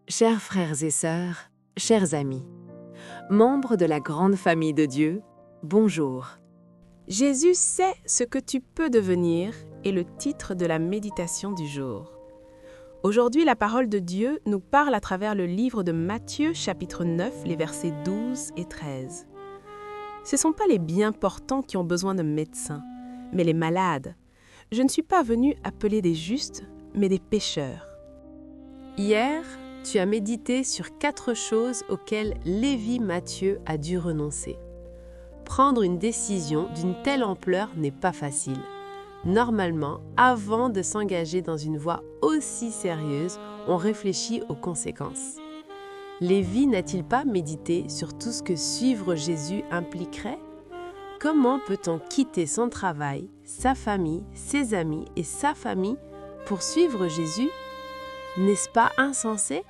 Chers frères et sœurs, chers amis, membres de la grande famille de Dieu, bonjour. Jésus sait ce que tu peux devenir est le titre de la méditation du jour. Aujourd'hui, la parole de Dieu nous parle à travers le livre de Matthieu, chapitre 9, les versets 12 et 13. Ce ne sont pas les bien portants qui ont besoin de médecins, mais les malades. Je ne suis pas venu appeler des justes, mais des pécheurs. Hier, tu as médité sur 4 choses auxquelles Lévi Matthieu a dû renoncer. Prendre une décision d'une telle ampleur n'est pas facile. Normalement, avant de s'engager dans une voie aussi sérieuse, on réfléchit aux conséquences. Lévi n'a-t-il pas médité sur tout ce que suivre Jésus impliquerait? Comment peut-on quitter son travail, sa famille, ses amis et sa famille pour suivre Jésus? N'est-ce pas insensé?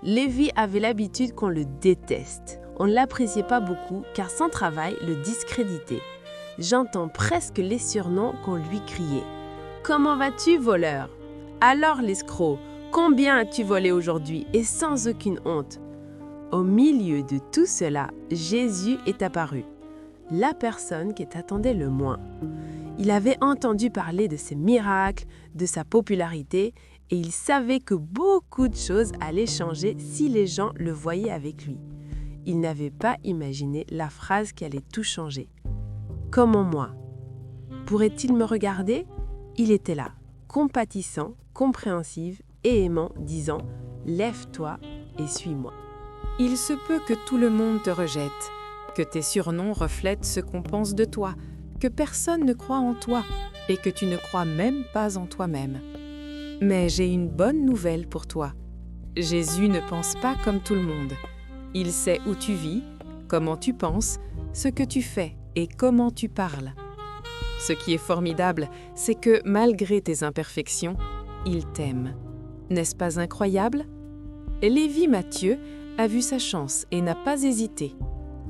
Lévi avait l'habitude qu'on le déteste. On ne l'appréciait pas beaucoup car son travail le discréditait. J'entends presque les surnoms qu'on lui criait. « Comment vas-tu, voleur? Alors l'escroc, combien as-tu volé aujourd'hui et sans aucune honte ?» Au milieu de tout cela, Jésus est apparu, la personne qui t'attendait le moins. Il avait entendu parler de ses miracles, de sa popularité, et il savait que beaucoup de choses allaient changer si les gens le voyaient avec lui. Il n'avait pas imaginé la phrase qui allait tout changer. « Comment moi ?» Pourrait-il me regarder? Il était là, compatissant, compréhensif et aimant, disant « Lève-toi et suis-moi. » Il se peut que tout le monde te rejette, que tes surnoms reflètent ce qu'on pense de toi, que personne ne croit en toi et que tu ne crois même pas en toi-même. Mais j'ai une bonne nouvelle pour toi. Jésus ne pense pas comme tout le monde. Il sait où tu vis, comment tu penses, ce que tu fais et comment tu parles. Ce qui est formidable, c'est que malgré tes imperfections, il t'aime. N'est-ce pas incroyable? Lévi Matthieu a vu sa chance et n'a pas hésité.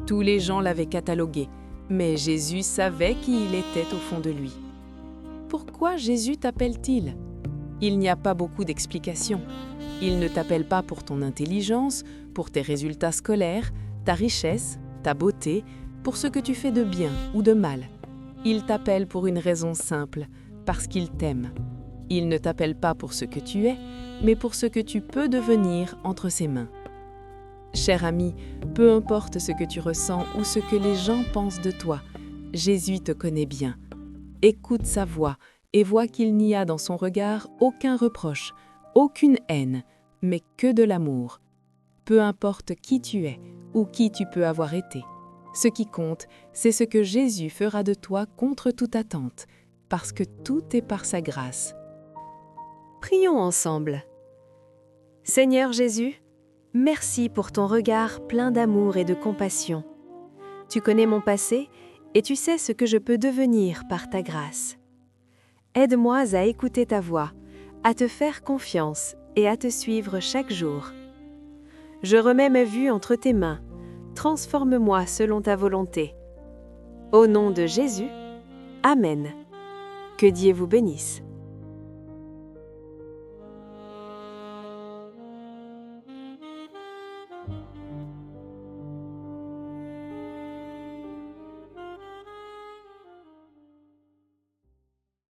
Tous les gens l'avaient catalogué, mais Jésus savait qui il était au fond de lui. Pourquoi Jésus t'appelle-t-il? Il n'y a pas beaucoup d'explications. Il ne t'appelle pas pour ton intelligence, pour tes résultats scolaires, ta richesse, ta beauté, pour ce que tu fais de bien ou de mal. Il t'appelle pour une raison simple, parce qu'il t'aime. Il ne t'appelle pas pour ce que tu es, mais pour ce que tu peux devenir entre ses mains. Cher ami, peu importe ce que tu ressens ou ce que les gens pensent de toi, Jésus te connaît bien. Écoute sa voix et vois qu'il n'y a dans son regard aucun reproche, aucune haine, mais que de l'amour. Peu importe qui tu es ou qui tu peux avoir été. Ce qui compte, c'est ce que Jésus fera de toi contre toute attente, parce que tout est par sa grâce. Prions ensemble. Seigneur Jésus, merci pour ton regard plein d'amour et de compassion. Tu connais mon passé et tu sais ce que je peux devenir par ta grâce. Aide-moi à écouter ta voix, à te faire confiance et à te suivre chaque jour. Je remets ma vue entre tes mains. Transforme-moi selon ta volonté. Au nom de Jésus, Amen. Que Dieu vous bénisse.